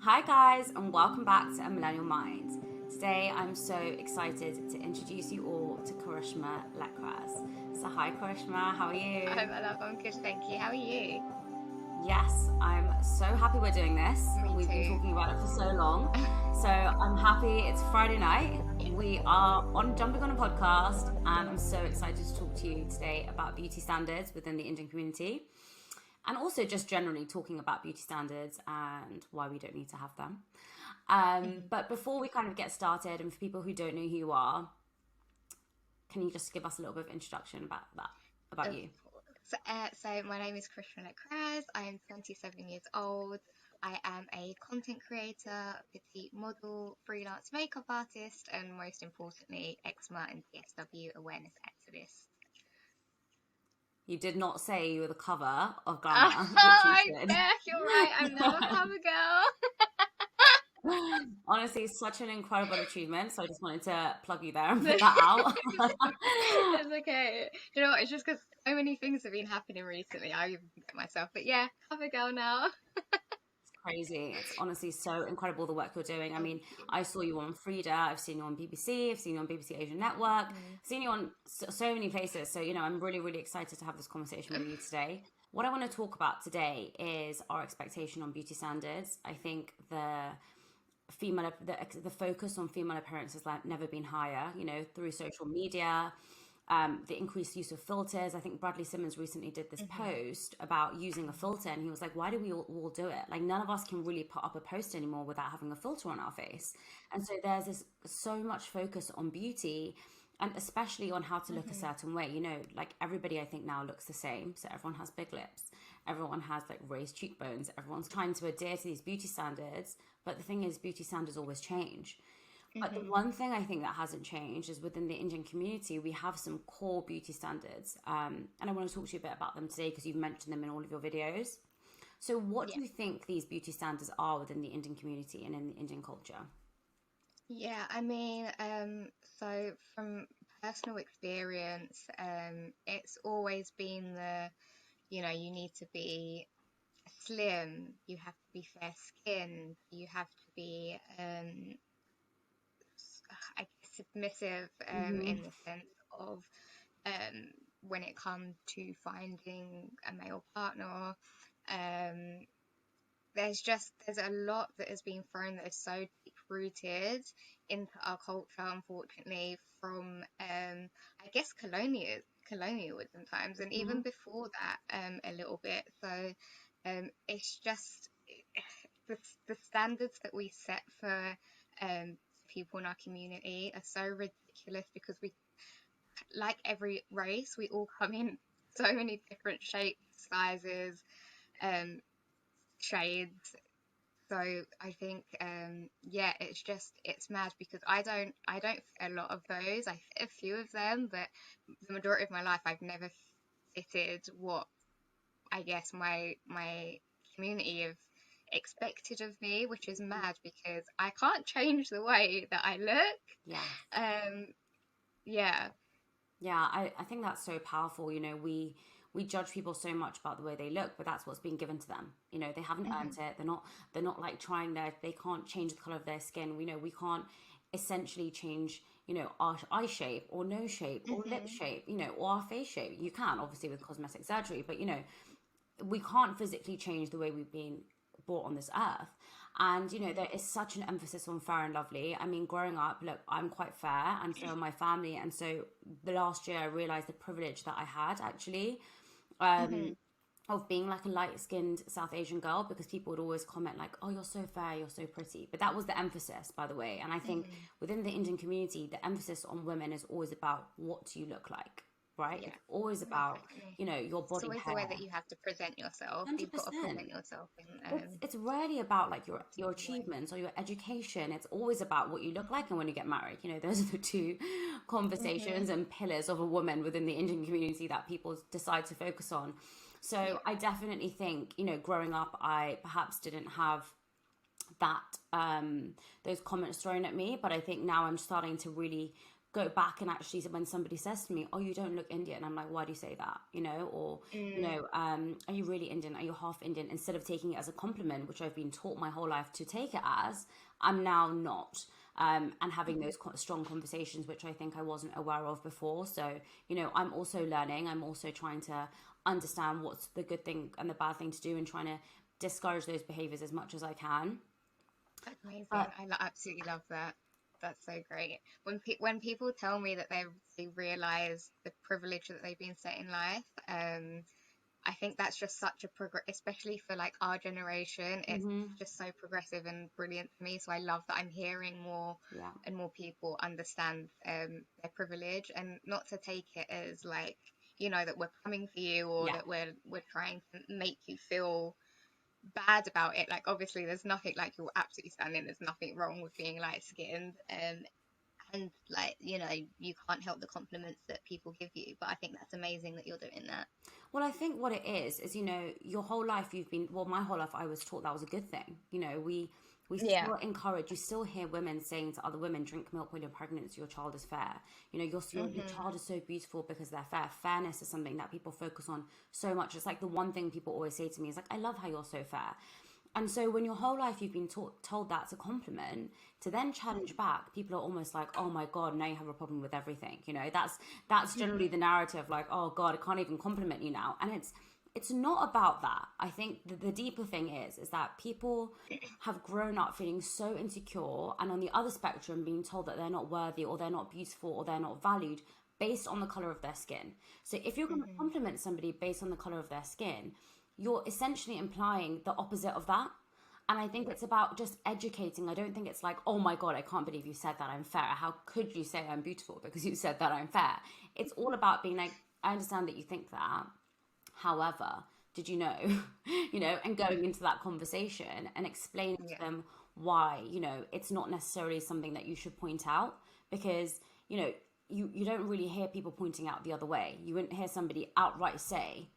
Hi guys, and welcome back to A Millennial Mind. Today I'm so excited to introduce you all to Karishma Leckraz. So hi Karishma, how are Hi, you? my love. I'm good, thank you. How are you? Yes, I'm so happy we're doing this. Me We've been too. talking about it for so long. So I'm happy it's Friday night. Yeah. We are jumping on a podcast, and I'm so excited to talk to you today about beauty standards within the Indian community, and also just generally talking about beauty standards and why we don't need to have them. Mhm. But before we kind of get started, and for people who don't know who you are, can you just give us a little bit of introduction about that, about Of you? course. So my name is Karishma Leckraz. I am 27 years old. I am a content creator, petite model, freelance makeup artist, and most importantly, eczema and PSW awareness activist. You did not say you were the cover of Oh, Glamour, which you I should. guess you're right. I'm now a cover girl. Honestly, it's such an incredible achievement. So I just wanted to plug you there and put that out. It's okay. You know what? It's just because so many things have been happening recently. I even forget myself. But yeah, cover girl now. Crazy. It's honestly so incredible the work you're doing. I Thank mean, you. I saw you on Frida, I've seen you on BBC, I've seen you on BBC Asian Network, Mhm. I've seen you on so many places. So, I'm really, really excited to have this conversation with you today. What I want to talk about today is our expectation on beauty standards. I think the focus on female appearance has like never been higher, through social media, the increased use of filters. I think Bradley Simmons recently did this Mhm. post about using a filter, and he was like, why do we all do it? Like, none of us can really put up a post anymore without having a filter on our face. And so there's this so much focus on beauty, and especially on how to look a Mhm. certain way. Like everybody I think now looks the same. So everyone has big lips, everyone has like raised cheekbones, everyone's trying to adhere to these beauty standards. But the thing is, beauty standards always change. But the Mhm. one thing I think that hasn't changed is within the Indian community, we have some core beauty standards. And I want to talk to you a bit about them today because you've mentioned them in all of your videos. So, what Yeah. do you think these beauty standards are within the Indian community and in the Indian culture? Yeah. So from personal experience, it's always been you need to be slim, you have to be fair skinned, you have to be, I guess, submissive, Hmm. in the sense of, um, when it comes to finding a male partner. Um, there's a lot that has been thrown that is so deep rooted into our culture, unfortunately, from I guess colonialism times, and even Hmm. before that, a little bit. So it's just the standards that we set for people in our community are so ridiculous because we, like every race, we all come in so many different shapes, sizes, um, shades. So I think, yeah, it's mad because I don't fit a lot of those. I fit a few of them, but the majority of my life I've never fitted what I guess my community have expected of me, which is mad because I can't change the way that I look. Yeah. Um, yeah. Yeah, I think that's so powerful. We judge people so much about the way they look, but that's what's been given to them. They haven't earned Hmm. it. They're not like trying they can't change the color of their skin. We can't essentially change, our eye shape or nose shape or lip Hmm. shape, or our face shape. You can obviously with cosmetic surgery, but we can't physically change the way we've been brought on this earth. And there is such an emphasis on fair and lovely. I mean, growing up, look, I'm quite fair, and so my family. And so the last year I realized the privilege that I had actually, Hmm. of being like a light-skinned South Asian girl, because people would always comment like, oh, you're so fair, you're so pretty. But that was the emphasis, by the way. And I think Hmm. within the Indian community, the emphasis on women is always about, what do you look like, right? Yeah, It's always about, definitely. your It's body always the way that hair. you have to present yourself. You've got to 100%. present yourself in It's rarely about like a your particular way. achievements or your education. It's always about what you look like and when you get married. Those are the two Hmm. conversations and pillars of a woman within the Indian community that people decide to focus on. So Yeah. I definitely think, growing up, I perhaps didn't have that those comments thrown at me, but I think now I'm starting to really go back and actually, when somebody says to me, oh, you don't look Indian, I'm like, why do you say that, or Mm. are you really Indian, are you half Indian, instead of taking it as a compliment, which I've been taught my whole life to take it as, I'm now not. And having those strong conversations, which I think I wasn't aware of before. So, I'm also learning. I'm also trying to understand what's the good thing and the bad thing to do, and trying to discourage those behaviors as much as I can. Amazing. But I absolutely love that. That's so great. When people tell me that they realize the privilege that they've been set in life, I think that's just such a especially for like our generation. It's mhm, just so progressive and brilliant for me. So I love that I'm hearing more yeah, and more people understand their privilege, and not to take it as like, that we're coming for you, or yeah. that we're trying to make you feel bad about it. Like, obviously there's nothing, like, you're absolutely standing, there's nothing wrong with being light skinned, and like, you can't help the compliments that people give you, but I think that's amazing that you're doing that. Well, I think what it is, your whole life you've been, well, my whole life I was taught that was a good thing. We Yeah. still encourage, you still hear women saying to other women, drink milk when you're pregnant so your child is fair. Your Hmm. child is so beautiful because they're fair. Fairness is something that people focus on so much. It's like the one thing people always say to me is like, I love how you're so fair. And so when your whole life you've been told that's a compliment, to then challenge back, people are almost like, oh my God, now you have a problem with everything. That's generally the narrative, like, oh God, I can't even compliment you now. And it's not about that. I think the deeper thing is that people have grown up feeling so insecure, and on the other spectrum being told that they're not worthy, or they're not beautiful, or they're not valued based on the color of their skin. So if you're going to Hmm. compliment somebody based on the color of their skin, you're essentially implying the opposite of that. And I think it's about just educating. I don't think it's like, oh my God, I can't believe you said that I'm fair. How could you say I'm beautiful because you said that I'm fair? It's all about being like, I understand that you think that. However, did you know, and going into that conversation and explaining to Yeah. them why, it's not necessarily something that you should point out, because, you don't really hear people pointing out the other way. You wouldn't hear somebody outright say,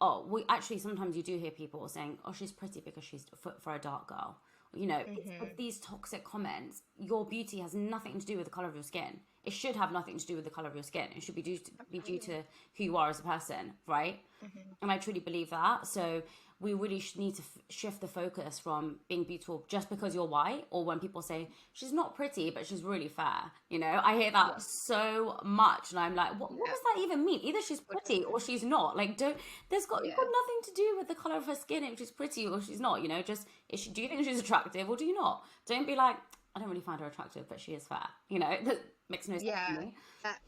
oh, we actually, sometimes you do hear people saying, oh, she's pretty because she's for a dark girl. It's Hmm. these toxic comments. Your beauty has nothing to do with the color of your skin. It should have nothing to do with the color of your skin. It should be due Absolutely. to who you are as a person, right? Hmm. And I truly believe that. So we really need to shift the focus from being beautiful just because you're white, or when people say she's not pretty but she's really fair. I hear that Yeah. so much, and I'm like, what Yeah. does that even mean? Either she's What does pretty or that? she's not. Like, don't you've got Yeah. nothing to do with the color of her skin if she's pretty or she's not. Just, do you think she's attractive or do you not? Don't be like, I don't really find her attractive, but she is fair. That makes no sense to Yeah. me. That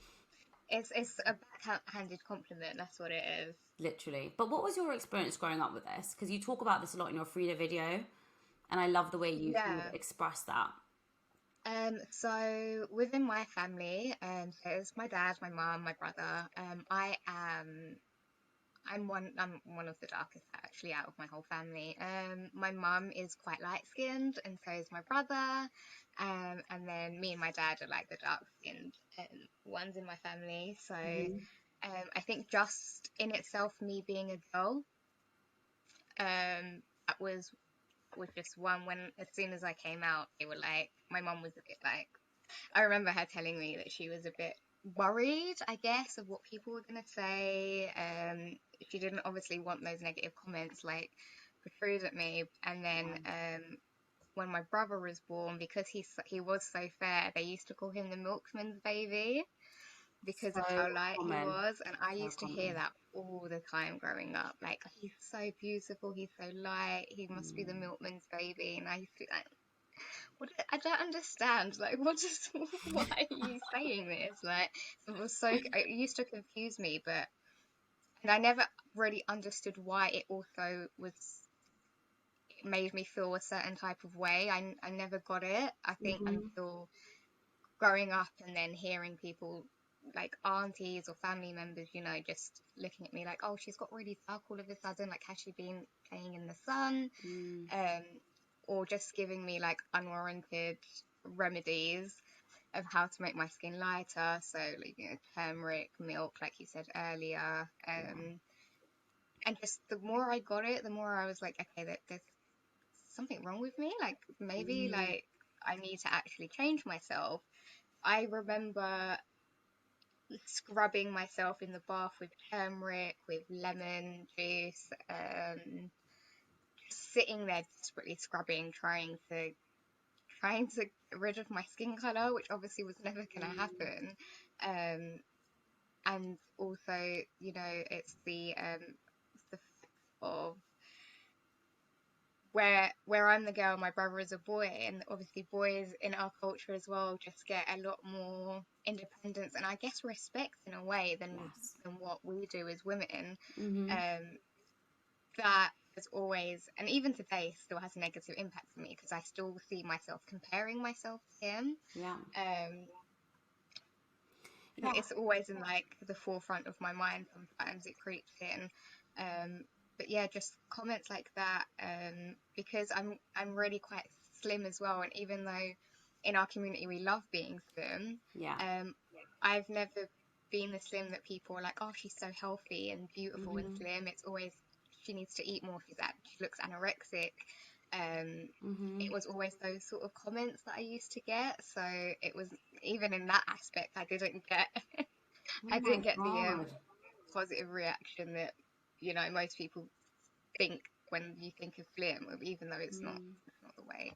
it's a backhanded compliment. That's what it is. Literally. But what was your experience growing up with this? Because you talk about this a lot in your Frida video, and I love the way you kind of Yeah. express that. So within my family, so it's my dad, my mom, my brother. I'm one of the darkest actually out of my whole family. My mum is quite light skinned, and so is my brother. And then me and my dad are like the dark skinned ones in my family. So Hmm. I think just in itself, me being a girl, that was just one. When as soon as I came out, they were like, my mum was a bit like, I remember her telling me that she was a bit worried, I guess, of what people were going to say. She didn't obviously want those negative comments like protrude at me. And then when my brother was born, because he was so fair, they used to call him the milkman's baby because of So how light he common. was. And I So used to hear common. that all the time growing up. Like, he's so beautiful, he's so light, he must be the Mm. milkman's baby. And I used to be like, I don't understand. Like, why are you saying this? Like, it was so, it used to confuse me, and I never really understood why it also it made me feel a certain type of way. I never got it, I think, Hmm. until growing up and then hearing people like aunties or family members, just looking at me like, oh, she's got really dark all of a sudden. Like, has she been playing in the sun? Mm. Um, or just giving me like unwarranted remedies of how to make my skin lighter. So, like, turmeric, milk, like you said earlier. Yeah. And just the more I got it, the more I was like, okay, there's something wrong with me. Like, maybe Mm. like I need to actually change myself. I remember scrubbing myself in the bath with turmeric, with lemon juice, just sitting there desperately scrubbing, trying to get rid of my skin color, which obviously was never going to happen. Um, and also, it's the fact of where I'm the girl, my brother is a boy, and obviously boys in our culture as well just get a lot more independence and I guess respect in a way Yes. than what we do as women. Mm-hmm. Um, that has always, and even today, still has a negative impact for me because I still see myself comparing myself to him. Yeah. Um, Yeah. it's always in like the forefront of my mind. Sometimes it creeps in. But yeah, just comments like that. Because I'm really quite slim as well, and even though in our community we love being slim, Yeah. I've never been the slim that people are like, oh, she's so healthy and beautiful and Mm-hmm. slim. It's always she needs to eat more. She looks anorexic. Mm-hmm. It was always those sort of comments that I used to get. So it was even in that aspect, I didn't get Oh I my didn't get the God. positive reaction that most people think when you think of slim, even though Mm. it's not the way.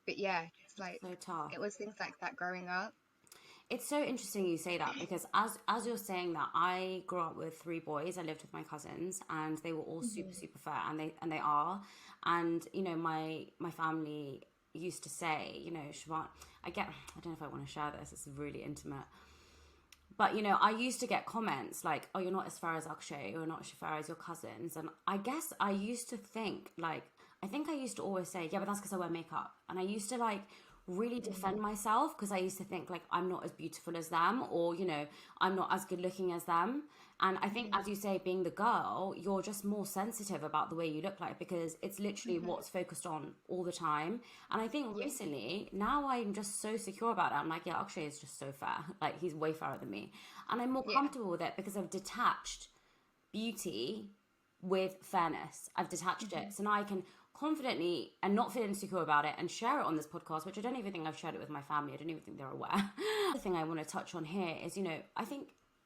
But yeah, just like So tough. it was things like that growing up. It's so interesting you say that because as you're saying that, I grew up with three boys. I lived with my cousins, and they were all super Hmm. super fair, and they are. And my family used to say, Siobhan, I don't know if I want to share this. It's really intimate. But I used to get comments like, "Oh, you're not as fair as Akshay, you're not as fair as your cousins." And I guess I used to think like, I think I used to always say, "Yeah, but that's because I wear makeup." And I used to like really defend myself because I used to think like I'm not as beautiful as them, or I'm not as good looking as them. And I think, as you say, being the girl, you're just more sensitive about the way you look like because it's literally Hmm. what's focused on all the time. And I think Yeah. recently, now I'm just so secure about it. I'm like, yeah, Akshay is just so fair. Like, he's way fairer than me. And I'm more Yeah. comfortable with it because I've detached beauty with fairness. I've detached Hmm. it. So now I can confidently and not feel insecure about it and share it on this podcast, which I don't even think I've shared it with my family. I don't even think they're aware. The thing I want to touch on here is,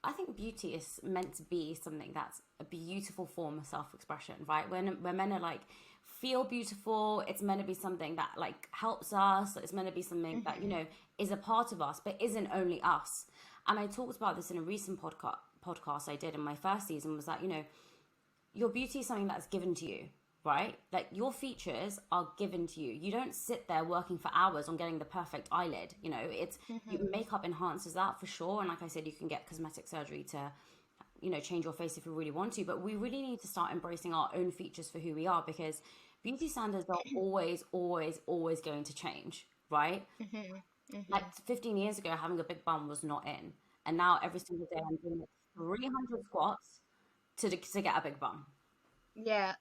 I think beauty is meant to be something that's a beautiful form of self-expression, right? When men are like feel beautiful, it's meant to be something that like helps us. It's meant to be something that Hmm. is a part of us, but isn't only us. And I talked about this in a recent podcast I did in my first season. Was that your beauty is something that's given to you, right? Like your features are given to you. You don't sit there working for hours on getting the perfect eyelid. It's Hmm. makeup enhances that for sure. And like I said, you can get cosmetic surgery to, change your face if you really want to. But we really need to start embracing our own features for who we are because beauty standards are always, always, always going to change, right? Hmm. Like Hmm. 15 years ago, having a big bum was not in. And now every single day I'm doing 300 squats to get a big bum. Yeah.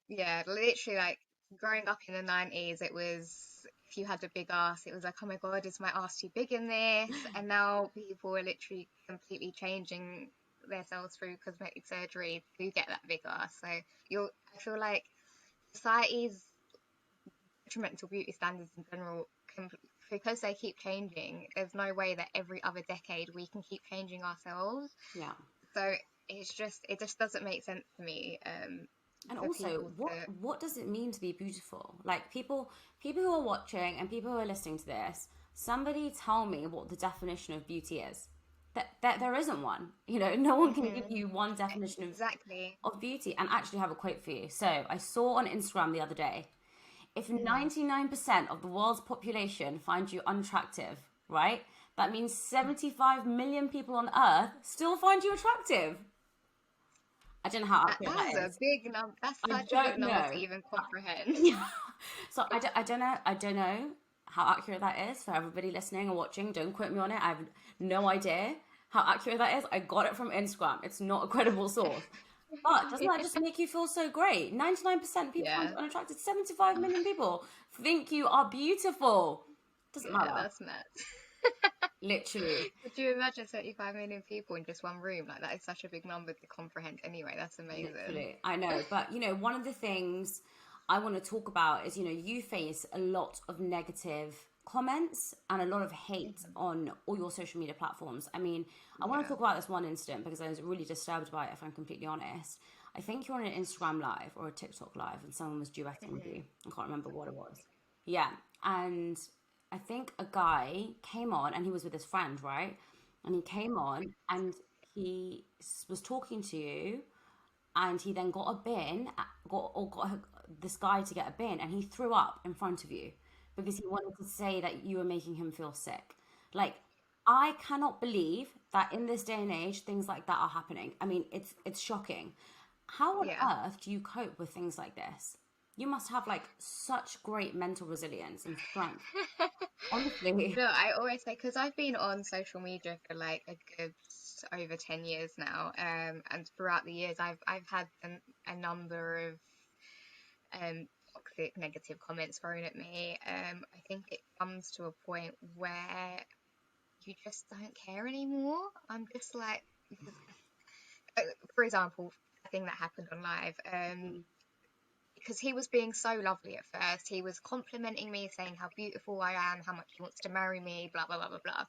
Yeah, literally, like growing up in the 90s, it was if you had a big ass, it was like, oh my God, is my ass too big in this? And now people are literally completely changing themselves through cosmetic surgery to get that big ass. So I feel like society's detrimental beauty standards in general, can, because they keep changing, there's no way that every other decade we can keep changing ourselves. Yeah. So it just doesn't make sense to me, And for also, people to. what does it mean to be beautiful? Like people who are watching and people who are listening to this, somebody tell me what the definition of beauty is. That there isn't one. No one can give Mhm. you one definition Exactly. of beauty. And actually have a quote for you. So I saw on Instagram the other day, if Hmm. 99% of the world's population find you unattractive, right? That means 75 million people on Earth still find you attractive. I don't know how accurate That that is a is. big number. That's I such a big don't number to know. even comprehend. Yeah. So I don't know how accurate that is for everybody listening or watching. Don't quote me on it. I have no idea how accurate that is. I got it from Instagram. It's not a credible source. But doesn't that just make you feel so great? 99% of people find Yeah, you unattractive. 75 million people think you are beautiful. Doesn't yeah, matter. that's nuts. Literally. Could you imagine 35 million people in just one room? Like, that is such a big number to comprehend anyway. That's amazing. Literally, I know. But, one of the things I want to talk about is, you face a lot of negative comments and a lot of hate Mhm. on all your social media platforms. I mean, I want to Yeah. talk about this one incident because I was really disturbed by it, if I'm completely honest. I think you're on an Instagram live or a TikTok live and someone was duetting with Mhm. you. I can't remember what it was. Yeah. And I think a guy came on and he was with his friend, right? And he came on and he was talking to you and he then got a bin, got this guy to get a bin, and he threw up in front of you because he wanted to say that you were making him feel sick. Like, I cannot believe that in this day and age things like that are happening. I mean, it's shocking. How on Yeah. earth do you cope with things like this? You must have like such great mental resilience and strength. Honestly. No, I always say, because I've been on social media for like a good over 10 years now, and throughout the years I've had a number of toxic negative comments thrown at me. I think it comes to a point where you just don't care anymore. I'm just like, uh, for example, a thing that happened on live. Because he was being so lovely at first. He was complimenting me, saying how beautiful I am, how much he wants to marry me, blah, blah, blah, blah, blah.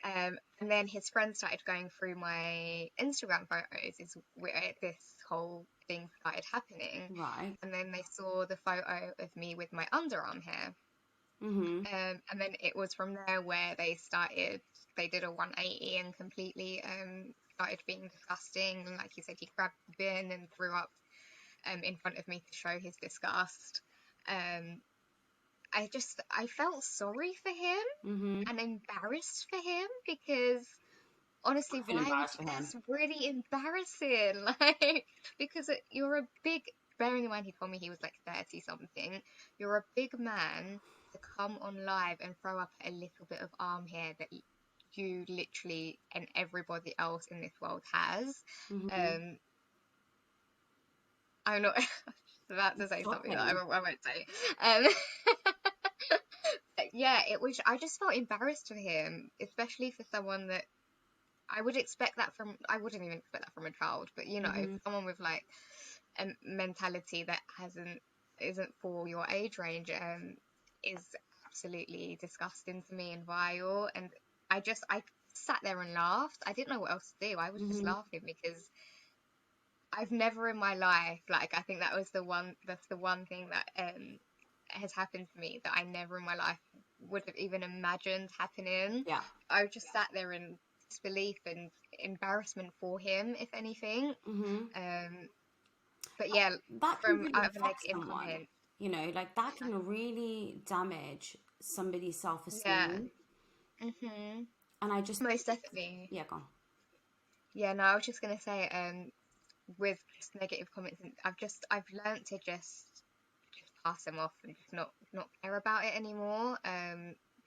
And then his friends started going through my Instagram photos, is where this whole thing started happening. Right. And then they saw the photo of me with my underarm hair. Mm-hmm. And then it was from there where they did a 180 and completely started being disgusting. And like you said, he grabbed the bin and threw up in front of me to show his disgust. Um, I felt sorry for him Mm-hmm. and embarrassed for him because honestly, I feel why would embarrassed you? for him. That's really embarrassing. Like, because you're a big. Bearing in mind, he told me he was like 30 something. You're a big man to come on live and throw up a little bit of arm hair that you literally and everybody else in this world has. Mm-hmm. Um, I'm not about to It's say something that shocking. I won't say. Um, yeah, it was. I just felt embarrassed for him, especially for someone that I would expect that from. I wouldn't even expect that from a child, but you know, Mm-hmm. someone with like a mentality that isn't for your age range, is absolutely disgusting to me and vile. And I sat there and laughed. I didn't know what else to do. I was just Mm-hmm. laughing because I've never in my life, like, I think that's the one thing that has happened to me that I never in my life would have even imagined happening. Yeah. I just sat there in disbelief and embarrassment for him, if anything. Mm-hmm. Um, but yeah, That can from really out of a affect negative someone. comment, Like that can exactly. really damage somebody's Yeah. self-esteem. Mhm. And I just think Most it's, definitely. yeah, go on. Yeah, no, I was just gonna say, with just negative comments, and I've learned to just pass them off and just not care about it anymore.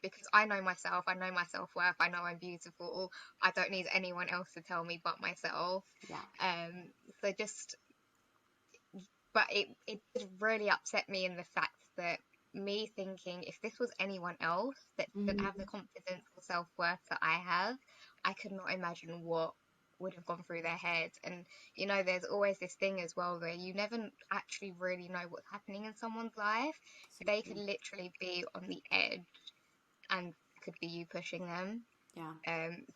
Because I know myself, I know my self-worth, I know I'm beautiful. I don't need anyone else to tell me but myself. Yeah. Um, so just, but it did really upset me in the fact that me thinking if this was anyone else that didn't have Mm-hmm. the confidence or self-worth that I have, I could not imagine what would have gone through their head. And you know, there's always this thing as well where you never actually really know what's happening in someone's life. So They could true. literally be on the edge and it could be you pushing them. Yeah.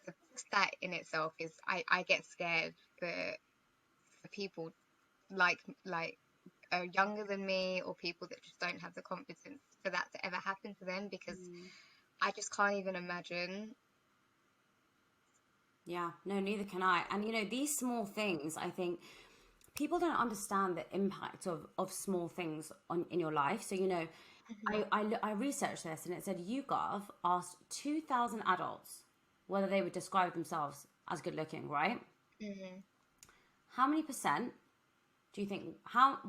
So just that in itself is, I get scared for people like younger than me, or people that just don't have the confidence for that to ever happen to them, because Mm. I just can't even imagine. Yeah. No, neither can I. And these small things, I think people don't understand the impact of small things in your life. So, Hmm. I researched this and it said YouGov asked 2,000 adults whether they would describe themselves as good looking, right? Hmm. How many percent do you think,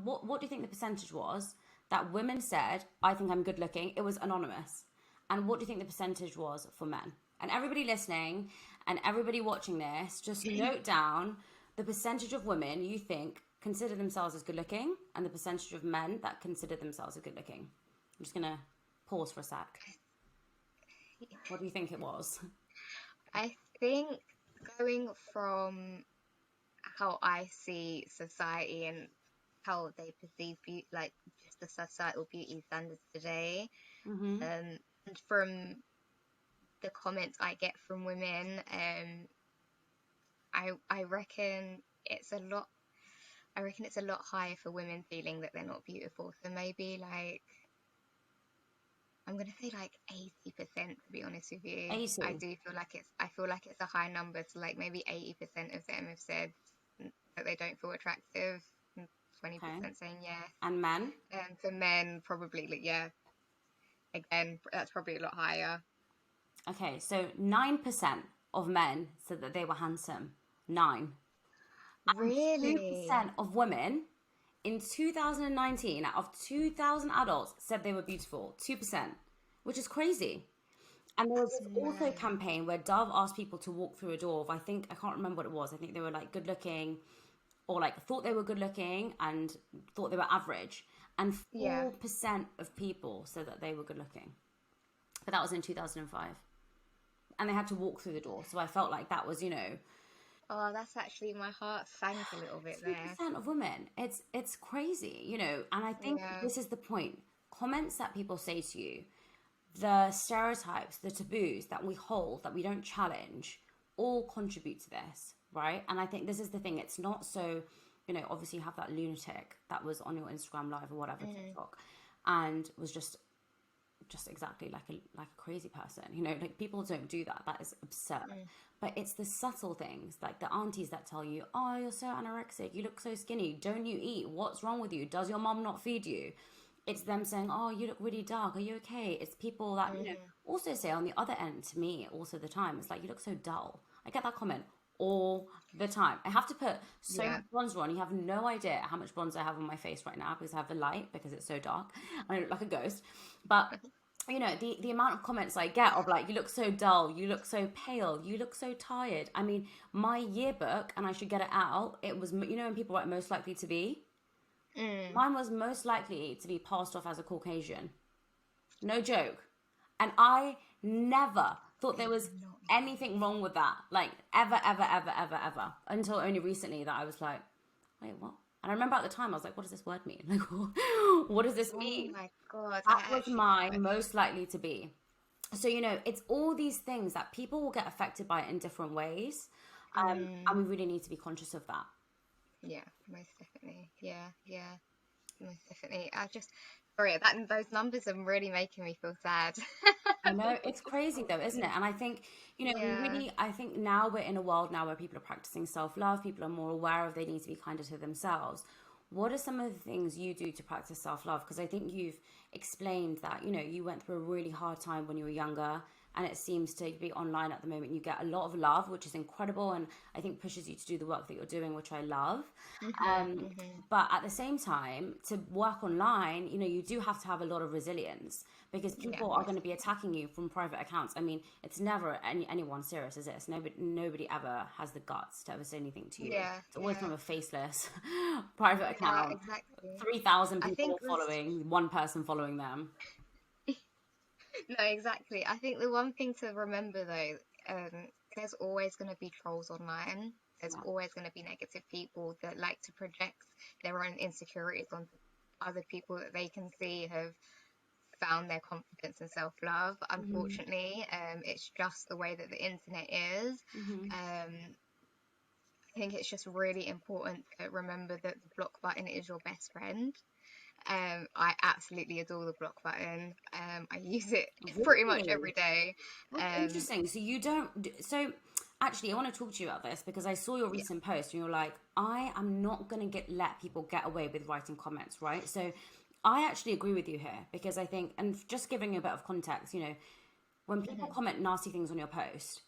what do you think the percentage was that women said, I think I'm good looking? It was anonymous. And what do you think the percentage was for men? And everybody listening and everybody watching this, just note down the percentage of women you think consider themselves as good looking and the percentage of men that consider themselves as good looking. I'm just going to pause for a sec. What do you think it was? I think, going from how I see society and how they perceive beauty, like just the societal beauty standards today, Mm-hmm. um, And from the comments I get from women, I reckon it's a lot. I reckon it's a lot higher for women feeling that they're not beautiful. So maybe like I'm gonna say like 80%, to be honest with you. I 80. do feel like I feel like it's a high number. So like maybe 80% of them have said that they don't feel attractive. And Okay. 20% saying yes. And men? And for men, probably like, yeah. Again, that's probably a lot higher. Okay, so 9% of men said that they were handsome. 9. And Really? 2% of women in 2019, out of 2,000 adults, said they were beautiful. 2%, which is crazy. And there was That's this also mad. campaign where Dove asked people to walk through a door of, I think, I can't remember what it was. I think they were like good looking or like thought they were good looking and thought they were average. And Yeah. 4% of people said that they were good looking. But that was in 2005. And they had to walk through the door. So I felt like that was, Oh, that's actually my heart sank a little bit there. 2% of women. It's crazy, and I think Yeah. this is the point. Comments that people say to you, the stereotypes, the taboos that we hold, that we don't challenge, all contribute to this, right? And I think this is the thing. It's not so, obviously you have that lunatic that was on your Instagram live or whatever, Mm, TikTok, and was just exactly like a crazy person, like people don't do that. That is absurd. mm, But it's the subtle things, like the aunties that tell you, oh, you're so anorexic, you look so skinny, don't you eat, what's wrong with you, does your mom not feed you? It's them saying, oh, you look really dark, are you okay? It's people that mm-hmm. also say on the other end to me also the time, it's like, you look so dull. I get that comment all the time. I have to put so Yeah. much bronzer on. You have no idea how much bronzer I have on my face right now because I have the light, because it's so dark and I look like a ghost. But the amount of comments I get of like, you look so dull, you look so pale, you look so tired. I mean, my yearbook, and I should get it out, it was, when people write most likely to be, Mm. mine was most likely to be passed off as a Caucasian. No joke. And I never thought there Did was not anything wrong with that. Like, ever, ever, ever, ever, ever. Until only recently that I was like, wait, what? And I remember at the time, I was like, what does this word mean? Like, what does this Oh mean? my God, I That was actually my never. most likely to be. So, it's all these things that people will get affected by in different ways. Mm, And we really need to be conscious of that. yeah, most definitely. Yeah, yeah, most definitely. Sorry, that those numbers are really making me feel sad. I know it's crazy though, isn't it? And I think, Yeah. I think now we're in a world now where people are practicing self-love, people are more aware of they need to be kinder to themselves. What are some of the things you do to practice self-love? Because I think you've explained that, you went through a really hard time when you were younger, and it seems to be online at the moment. You get a lot of love, which is incredible, and I think pushes you to do the work that you're doing, which I love. Mhm. Mhm. But at the same time, to work online, you do have to have a lot of resilience, because Yeah, people are going most to be attacking you from private accounts. I mean, it's never anyone serious, is it? It's nobody ever has the guts to ever say anything to you. yeah, It's always yeah. from a faceless private Yeah, account. exactly. 3,000 I think people following, one person following them. no, exactly. I think the one thing to remember though, there's always going to be trolls online. There's Yeah. always going to be negative people that like to project their own insecurities onto other people that they can see have found their confidence and self-love. Hmm. Unfortunately, it's just the way that the internet is. Hmm. Um, I think it's just really important to remember that the block button is your best friend. I absolutely adore the block button. I use it pretty much Really? every day. That's Um, interesting. So you don't. So actually, I want to talk to you about this because I saw your yeah, recent post and you're like, I am not going to let people get away with writing comments, right? So I actually agree with you here because I think, and just giving you a bit of context, when people mhm, comment nasty things on your post,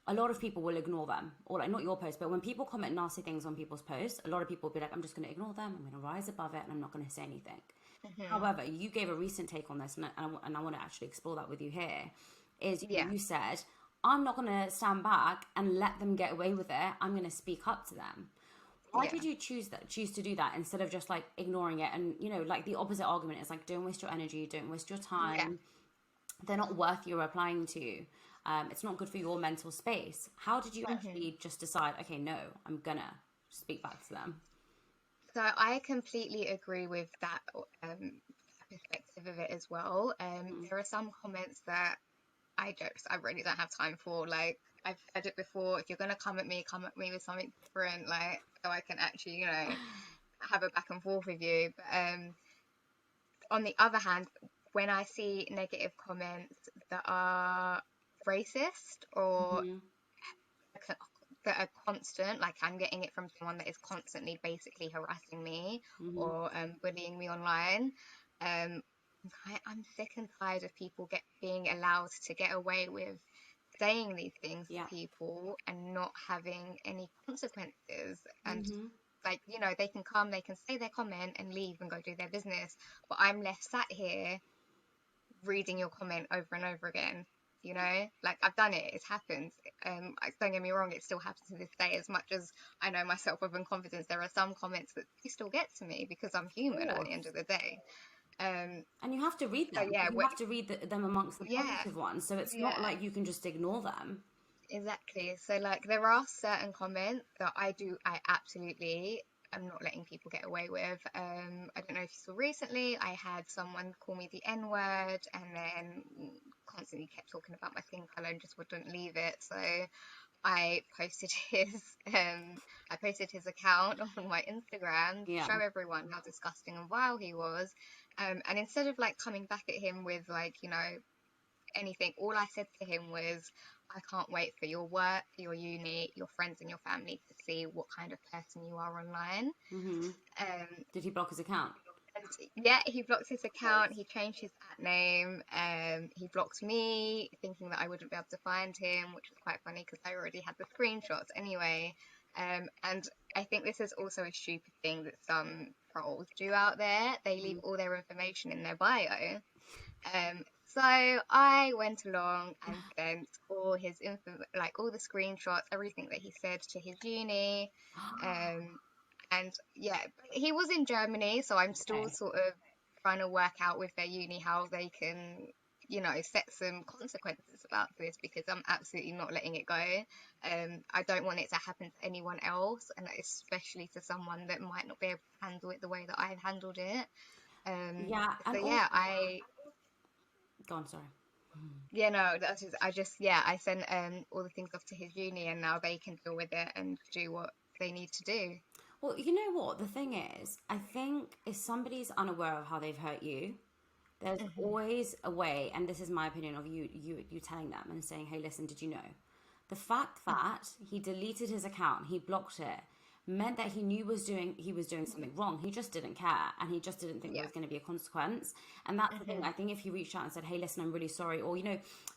a lot of people will ignore them, or like not your post, but when people comment nasty things on people's posts, a lot of people will be like, I'm just going to ignore them. I'm going to rise above it, and I'm not going to say anything. mhm, However, you gave a recent take on this, and I want to actually explore that with you here. Is yeah, you said, I'm not going to stand back and let them get away with it. I'm going to speak up to them. Why yeah, did you choose to do that instead of just like ignoring it? And like the opposite argument is like, don't waste your energy, don't waste your yeah. time. They're not worth you replying to. It's not good for your mental space. How did you Mhm. actually just decide? Okay, no, I'm gonna speak back to them. So I completely agree with that perspective of it as well. There are some comments that I really don't have time for. Like, I've said it before, if you're gonna come at me with something different, like, so I can actually, have a back and forth with you. But on the other hand, when I see negative comments that are racist or Mm-hmm. that are constant, like I'm getting it from someone that is constantly basically harassing me Mm-hmm. or bullying me online. Um, I'm sick and tired of people being allowed to get away with saying these things Yeah. to people and not having any consequences. And Mm-hmm. like, they can come, they can say their comment and leave and go do their business. But I'm left sat here reading your comment over and over again. Like, I've done it, it's happened. Don't get me wrong, it still happens to this day. As much as I know my self-worth and confidence, there are some comments that do still get to me because I'm human at the end of the day. And you have to read So them. yeah, You have to read them amongst the yeah, positive ones. So it's not yeah, like you can just ignore them. exactly. So like, there are certain comments that I absolutely am not letting people get away with. I don't know if you saw recently, I had someone call me the N word and then constantly kept talking about my skin color and just wouldn't leave it. So I posted his account on my Instagram to Yeah. show everyone how disgusting and vile he was. And instead of like coming back at him with like, anything, all I said to him was, I can't wait for your work, your uni, your friends and your family to see what kind of person you are online. Mm-hmm. Um, Did he block his account? and yeah, he blocked his account, he changed his name, he blocked me, thinking that I wouldn't be able to find him, which was quite funny because I already had the screenshots anyway. And I think this is also a stupid thing that some trolls do out there. They leave all their information in their bio. So I went along and sent all his info, like all the screenshots, everything that he said to his uni. And yeah, he was in Germany, so I'm still Okay. sort of trying to work out with their uni how they can, set some consequences about this because I'm absolutely not letting it go. I don't want it to happen to anyone else, and especially to someone that might not be able to handle it the way that I've handled it. Yeah. So And also, yeah, go on, sorry. no, I sent all the things off to his uni, and now they can deal with it and do what they need to do. Well, you know what? The thing is, I think if somebody's unaware of how they've hurt you, there's Hmm. always a way, and this is my opinion of you telling them and saying, "Hey, listen, did you know?" The fact that he deleted his account, he blocked it, meant that he knew he was doing something wrong. He just didn't care, and he just didn't think there Yeah. was going to be a consequence. And that's the thing. Hmm. I think if he reached out and said, "Hey, listen, I'm really sorry," or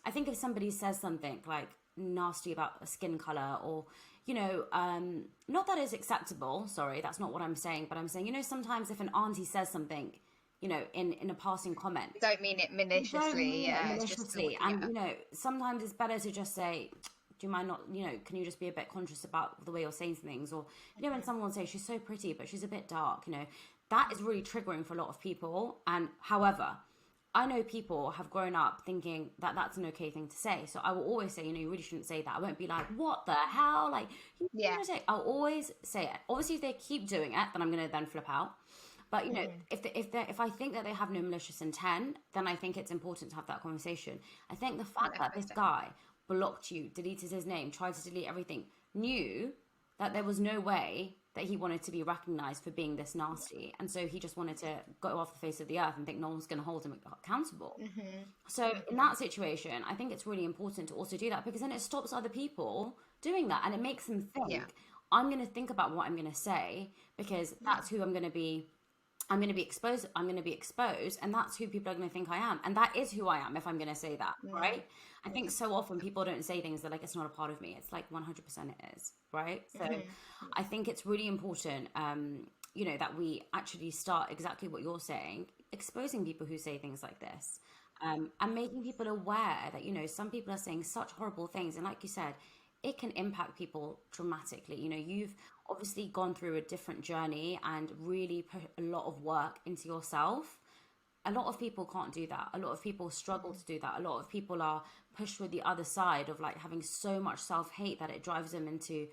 I think if somebody says something like nasty about a skin color, or not that it's acceptable. Sorry, that's not what I'm saying. But I'm saying, sometimes if an auntie says something, in a passing comment, Don't mean it you don't maliciously. mean it Yeah, it's just the maliciously. way. And, Yeah. sometimes it's better to just say, do you mind not, can you just be a bit conscious about the way you're saying things? Or, when someone will say, she's so pretty, but she's a bit dark, that is really triggering for a lot of people. And however, I know people have grown up thinking that that's an okay thing to say. So I will always say, you really shouldn't say that. I won't be like, what the hell? Like, Yeah. say, I'll always say it. Obviously, if they keep doing it, then I'm going to then flip out. But if I think that they have no malicious intent, then I think it's important to have that conversation. I think the fact that this 100%. guy blocked you, deleted his name, tried to delete everything, knew that there was no way that he wanted to be recognized for being this nasty, and so he just wanted to go off the face of the earth and think no one's going to hold him accountable. So in that situation, I think it's really important to also do that, because then it stops other people doing that, and it makes them think, Yeah. I'm going to think about what I'm going to say, because that's who I'm going to be. I'm going to be exposed. I'm going to be exposed, and that's who people are going to think I am, and that is who I am if I'm going to say that, right? I think so often people don't say things that like it's not a part of me. It's like 100% it is, right? So I think it's really important, that we actually start exactly what you're saying, exposing people who say things like this, and making people aware that some people are saying such horrible things, and like you said, it can impact people dramatically. You've obviously gone through a different journey and really put a lot of work into yourself. A lot of people can't do that. A lot of people struggle to do that. A lot of people are pushed with the other side of like having so much self-hate that it drives them into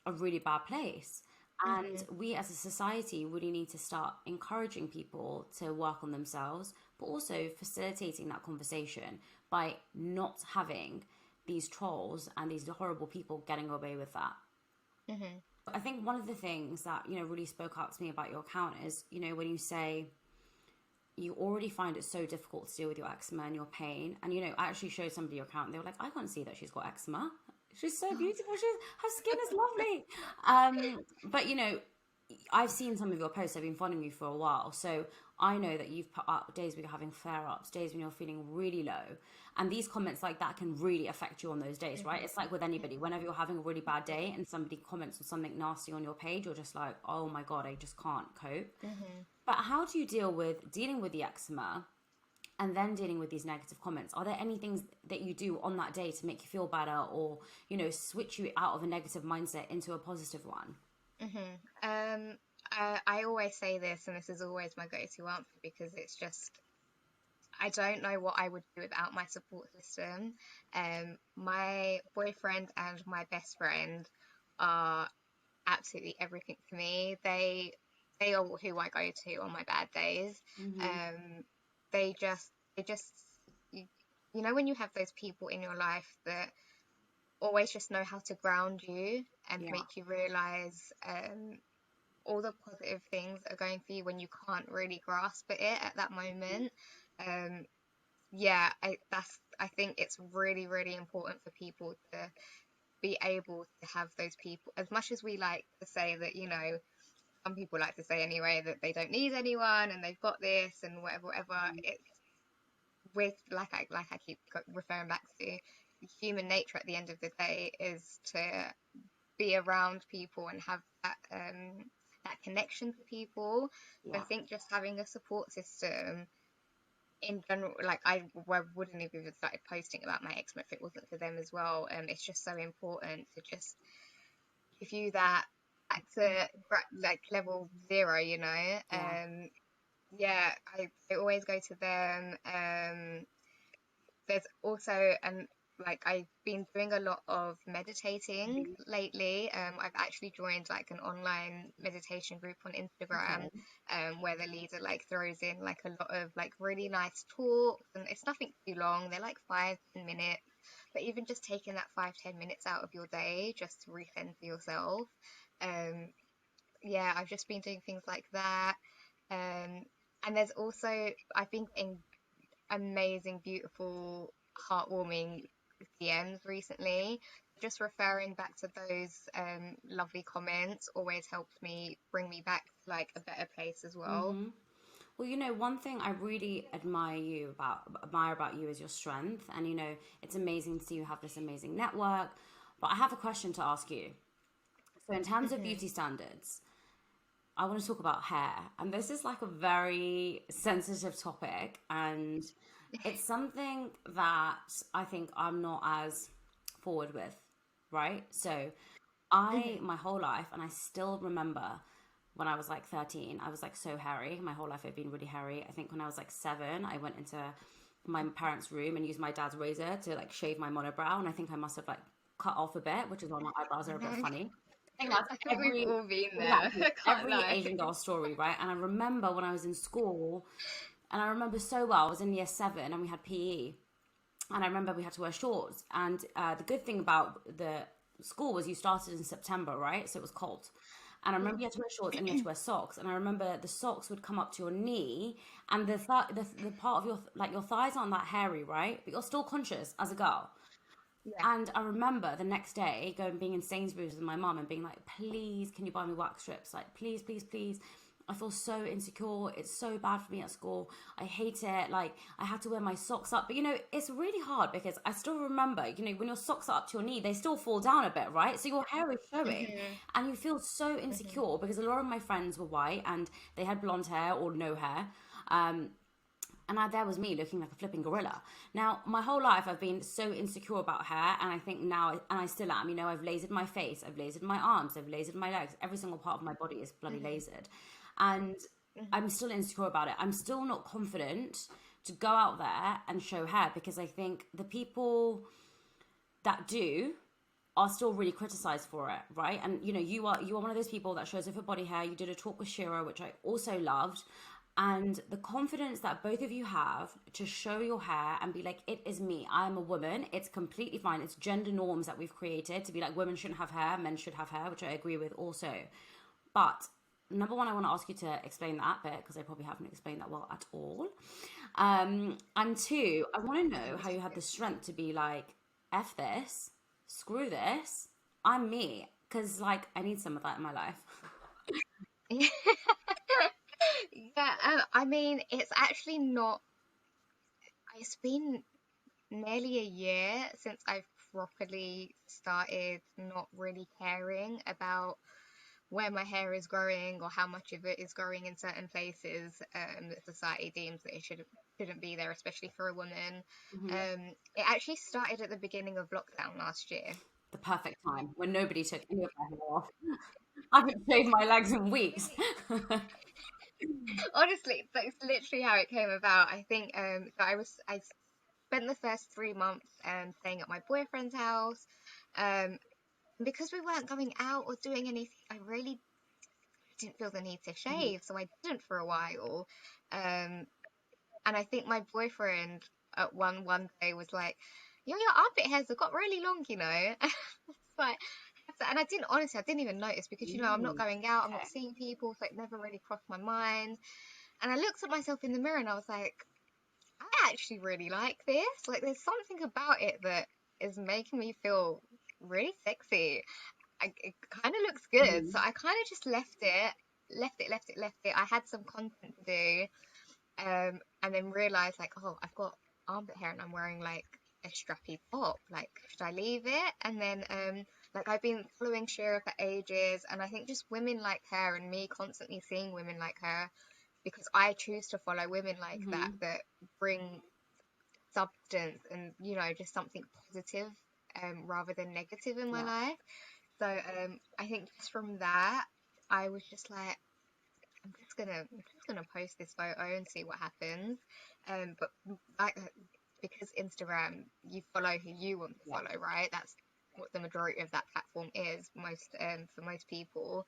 a really bad place. And we as a society really need to start encouraging people to work on themselves, but also facilitating that conversation by not having these trolls and these horrible people getting away with that. I think one of the things that, really spoke out to me about your account is, when you say you already find it so difficult to deal with your eczema and your pain. And, I actually showed somebody your account and they were like, I can't see that she's got eczema. She's so beautiful. Her skin is lovely. But, I've seen some of your posts. I've been following you for a while. So I know that you've put up days when you're having flare-ups, days when you're feeling really low. And these comments like that can really affect you on those days, right? It's like with anybody. Whenever you're having a really bad day and somebody comments on something nasty on your page, you're just like, oh my God, I just can't cope. But how do you dealing with the eczema and then dealing with these negative comments? Are there any things that you do on that day to make you feel better or, switch you out of a negative mindset into a positive one? I always say this, and this is always my go-to answer, because it's just, I don't know what I would do without my support system. My boyfriend and my best friend are absolutely everything to me. They are who I go to on my bad days. They just, when you have those people in your life that always just know how to ground you and make you realize all the positive things that are going for you when you can't really grasp it at that moment. I think it's really, really important for people to be able to have those people. As much as we like to say that, some people like to say anyway that they don't need anyone and they've got this and whatever. It's with like I keep referring back to, human nature at the end of the day is to be around people and have that connection to people. I think just having a support system in general, like I wouldn't have even started posting about my eczema if it wasn't for them as well. It's just so important to just give you that back to like level 0, I always go to them. There's also like I've been doing a lot of meditating lately. I've actually joined like an online meditation group on Instagram, where the leader like throws in like a lot of like really nice talks, and it's nothing too long. They're like 5-10 minutes, but even just taking that 5-10 minutes out of your day just to recenter yourself. I've just been doing things like that. And there's also, I've been getting amazing, beautiful, heartwarming DMs recently. Just referring back to those lovely comments always helps me bring me back to like a better place as well. Well, one thing I really admire about you is your strength, and it's amazing to see you have this amazing network. But I have a question to ask you. So in terms of beauty standards, I want to talk about hair, and this is like a very sensitive topic, and it's something that I think I'm not as forward with, right? So my whole life, and I still remember when I was like 13, I was like so hairy. My whole life I've been really hairy. I think when I was like 7, I went into my parents' room and used my dad's razor to like shave my monobrow, and I think I must have like cut off a bit, which is why my eyebrows are a bit funny. I think we've all been there. Every Asian girl story, right? And I remember when I was in school, and I remember so well, I was in year 7 and we had PE, and I remember we had to wear shorts. And the good thing about the school was you started in September, right? So it was cold. And I remember you had to wear shorts and you had to wear socks. And I remember the socks would come up to your knee, and the part of your thighs aren't that hairy, right? But you're still conscious as a girl. And I remember the next day being in Sainsbury's with my mum and being like, please, can you buy me wax strips? Like, please, please, please. I feel so insecure. It's so bad for me at school. I hate it. Like, I had to wear my socks up. But, it's really hard because I still remember, when your socks are up to your knee, they still fall down a bit, right? So your hair is showing. And you feel so insecure because a lot of my friends were white and they had blonde hair or no hair. And there was me looking like a flipping gorilla. Now, my whole life, I've been so insecure about hair. And I think now, and I still am, I've lasered my face, I've lasered my arms, I've lasered my legs. Every single part of my body is bloody lasered. And I'm still insecure about it. I'm still not confident to go out there and show hair because I think the people that do are still really criticized for it, right? And you know, you are one of those people that shows off her body hair. You did a talk with Shira, which I also loved. And the confidence that both of you have to show your hair and be like, it is me, I'm a woman, it's completely fine. It's gender norms that we've created to be like, women shouldn't have hair, men should have hair, which I agree with also. But number one, I want to ask you to explain that bit because I probably haven't explained that well at all. And two, I want to know how you had the strength to be like, F this, screw this, I'm me. Because, like, I need some of that in my life. Yeah, I mean, it's actually not, it's been nearly a year since I've properly started not really caring about where my hair is growing or how much of it is growing in certain places that society deems that it shouldn't be there, especially for a woman. Hmm. It actually started at the beginning of lockdown last year. The perfect time when nobody took any of their hair off. I haven't shaved my legs in weeks. Honestly, that's literally how it came about. I think so I spent the first 3 months staying at my boyfriend's house. Because we weren't going out or doing anything, I really didn't feel the need to Mhm. shave, so I didn't for a while. Um, and I think my boyfriend at one day was like, "Yo, your armpit hairs have got really long, you know." It's like, and I didn't even notice because I'm not Mm, going out, I'm not okay. seeing people, so it never really crossed my mind. And I looked at myself in the mirror and I was like, I actually really like this. Like, there's something about it that is making me feel really sexy. It kind of looks good. So Mhm. I kind of just left it. I had some content to do, and then realized like, oh, I've got armpit hair and I'm wearing like a strappy top. Like, should I leave it? And then, like I've been following Shira for ages, and I think just women like her and me constantly seeing women like her because I choose to follow women like that Mhm. that bring substance and just something positive rather than negative in my Yeah. life. So I think just from that, I was just like, I'm just gonna post this photo and see what happens. But like, because Instagram, you follow who you want to Yeah. follow, right? That's what the majority of that platform is, most for most people.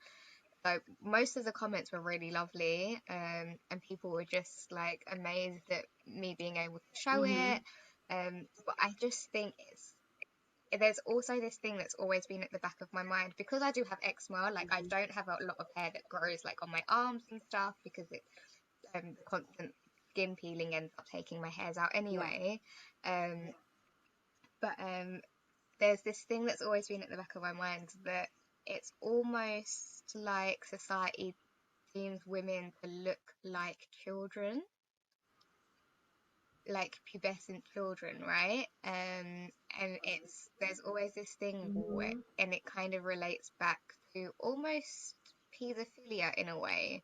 So most of the comments were really lovely, and people were just like amazed at me being able to show it. Mhm. But I just think there's also this thing that's always been at the back of my mind because I do have eczema. Like, I Mhm. don't have a lot of hair that grows like on my arms and stuff because the constant skin peeling ends up taking my hairs out Yeah. anyway. Um, but there's this thing that's always been at the back of my mind that it's almost like society deems women to look like children, like pubescent children, right? And there's always this thing where, Mhm. and it kind of relates back to almost pedophilia in a way,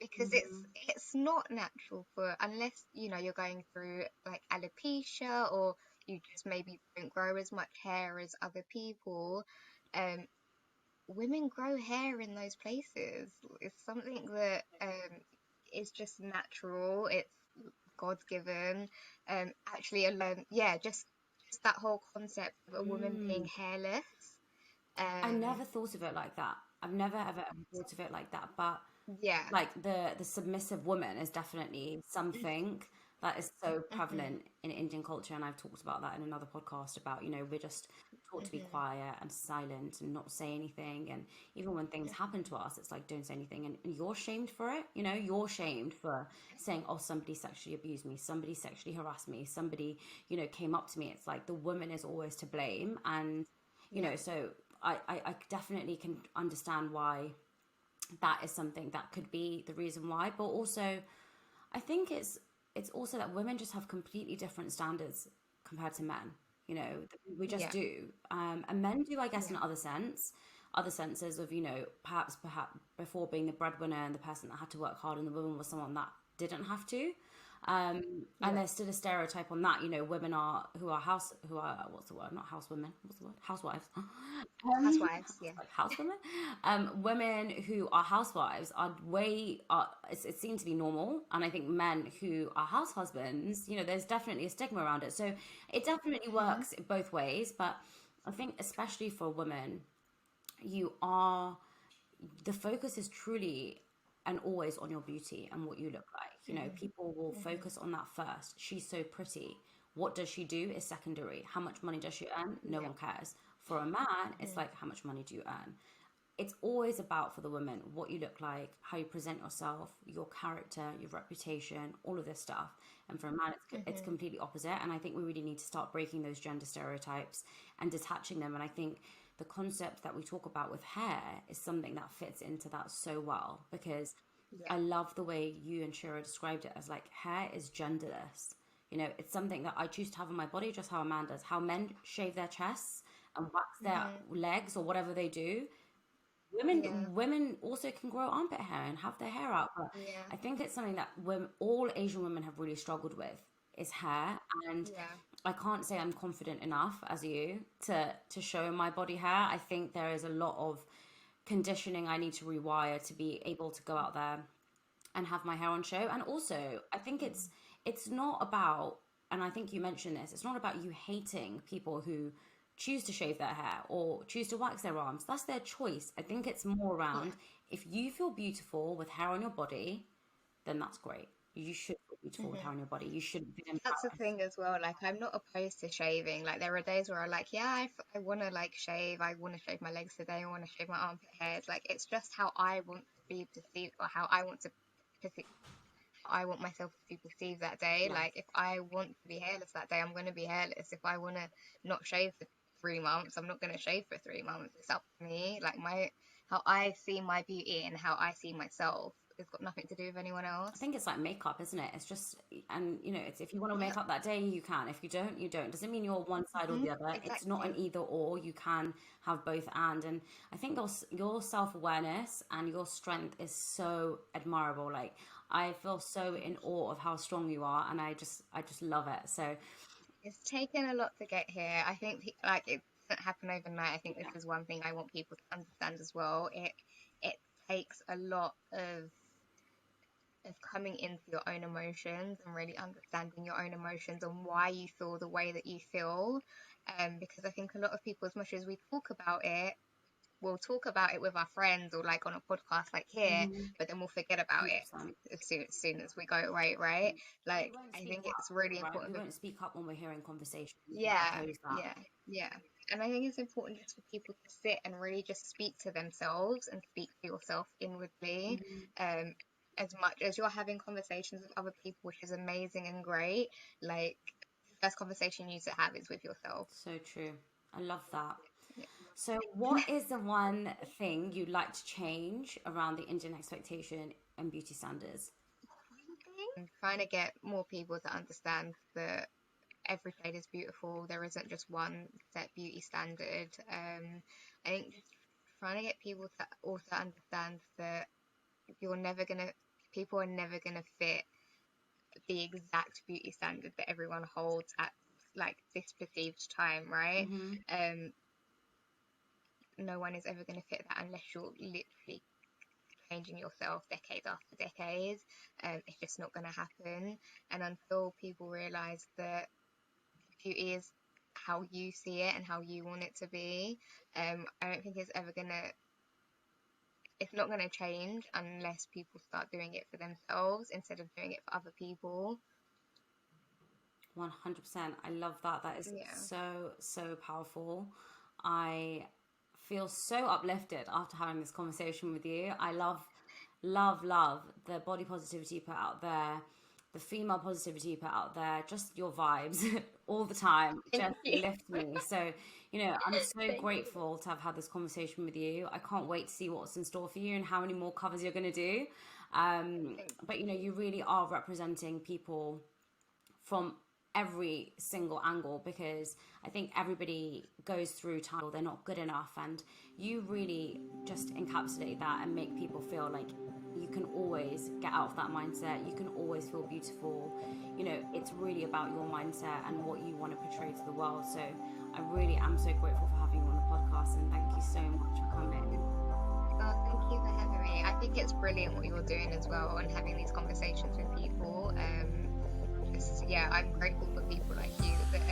because it's Mhm. it's not natural for unless you're going through like alopecia or you just maybe don't grow as much hair as other people. Um, Women grow hair in those places. It's something that is just natural. It's God's given. Actually, yeah, just that whole concept of a woman being Mm. hairless. I Um, never thought of it like that. I've never ever thought of it like that. But yeah. like the submissive woman is definitely something that is so Hmm. prevalent in Indian culture, and I've talked about that in another podcast about, we're just taught to be Hmm. quiet and silent and not say anything, and even when things happen to us, it's like don't say anything, and you're shamed for it. You're shamed for saying, oh, somebody sexually abused me, somebody sexually harassed me, somebody came up to me. It's like the woman is always to blame, and Yeah. so I definitely can understand why that is something that could be the reason why. But also, I think it's also that women just have completely different standards compared to men. We just Yeah. do, and men do, I guess, in Yeah. other senses of perhaps before being the breadwinner and the person that had to work hard, and the woman was someone that didn't have to. And Yeah. there's still a stereotype on that. Women are who are what's the word? Not house women. What's the word? Housewives. Housewives. Yeah. Like house women. Women who are housewives are it's seen to be normal, and I think men who are house husbands, there's definitely a stigma around it. So it definitely Hmm. works both ways, but. I think especially for women, you are the focus is truly and always on your beauty and what you look like. You know, people will focus on that first. She's so pretty. What does she do is secondary. How much money does she earn? No Yeah. one cares. For a man, it's like, how much money do you earn? It's always about, for the women, what you look like, how you present yourself, your character, your reputation, all of this stuff. And for a man, it's completely opposite. And I think we really need to start breaking those gender stereotypes and detaching them. And I think the concept that we talk about with hair is something that fits into that so well, because Yeah. I love the way you and Shira described it as like hair is genderless. You know, it's something that I choose to have on my body, just how a man does. How men shave their chests and wax their legs or whatever they do, Yeah. women also can grow armpit hair and have their hair out. But Yeah. I think it's something that all Asian women have really struggled with is hair. And Yeah. I can't say I'm confident enough as you to show my body hair. I think there is a lot of conditioning I need to rewire to be able to go out there and have my hair on show. And also, I think it's not about, and I think you mentioned this, it's not about you hating people who choose to shave their hair or choose to wax their arms. That's their choice. I think it's more Yeah. around, if you feel beautiful with hair on your body, then that's great. You should feel beautiful with hair on your body. You shouldn't feel That's the embarrassed. thing as well. Like, I'm not opposed to shaving. Like, there are days where I like, yeah, I want to like shave. I want to shave my legs today. I want to shave my armpit hairs. Like, it's just how I want to be perceived, or how I want to, perce- I want myself to be perceived that day. Yes. Like, if I want to be hairless that day, I'm going to be hairless. If I want to not shave for 3 months, I'm not going to shave for 3 months. It's up to me. Like, how I see my beauty and how I see myself, it's got nothing to do with anyone I else. think it's like makeup, isn't it? It's just, and you know, it's if you want to Yeah. make up that day, you can. If you don't, you don't. Doesn't mean you're one side or the other. It's not an Exactly. either or. You can have both and I think your self awareness and your strength is so admirable. Like I feel so in awe of how strong you are, and I just love it. So It's taken a lot to get here. I think like it doesn't happen overnight. I think this yeah, is one thing I want people to understand as well. It takes a lot of coming into your own emotions and really understanding your own emotions and why you feel the way that you feel. Because I think a lot of people, as much as we talk about it, we'll talk about it with our friends or like on a podcast like here, but then we'll forget about it 100%. as soon as we go away, right? We Like, won't I speak think up, it's really right? We important. won't speak up when we're hearing conversations that Yeah, oppose that. yeah, yeah. And I think it's important just for people to sit and really just speak to themselves and speak to yourself inwardly. Um, as much as you're having conversations with other people, which is amazing and great, like the first conversation you need to have is with yourself. So true. I love that. Yeah. So, what is the one thing you'd like to change around the Indian expectation and beauty standards? I'm trying to get more people to understand that every shade is beautiful. There isn't just one set beauty standard. I think just trying to get people to also understand that you're never gonna people are never gonna fit the exact beauty standard that everyone holds at like this perceived time, right? Hmm. Um, no one is ever gonna fit that unless you're literally changing yourself decades after decades. It's just not gonna happen. And until people realize that beauty is how you see it and how you want it to be, I don't think it's not gonna change unless people start doing it for themselves instead of doing it for other people. 100%. I love that. That is Yeah. so, so powerful. I feel so uplifted after having this conversation with you. I love the body positivity you put out there, the female positivity you put out there, just your vibes all the time Thank just you. lift me. So, you know, I'm so Thank you. grateful to have had this conversation with you. I can't wait to see what's in store for you and how many more covers you're going to do. Thank But, you know, you really are representing people from every single angle, because I think everybody goes through time they're not good enough, and you really just encapsulate that and make people feel like you can always get out of that mindset, you can always feel beautiful. You know, it's really about your mindset and what you want to portray to the world. So I really am so grateful for having you on the podcast, and thank you so much for coming. Oh, thank you for having me. I think it's brilliant what you're doing as well and having these conversations with people. Yeah, I'm grateful for people like you that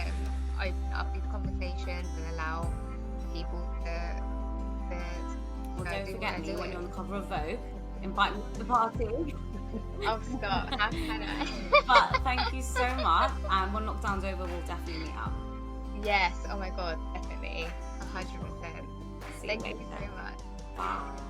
open up these conversations and allow people to Well, don't do what forget they're me when doing. you're on the cover of Vogue. Invite me to the party. Oh, stop. How can I? But thank you so much. And when lockdown's over, we'll definitely meet up. Yes. Oh my God. Definitely. 100%. See you Thank later. you so much. Bye.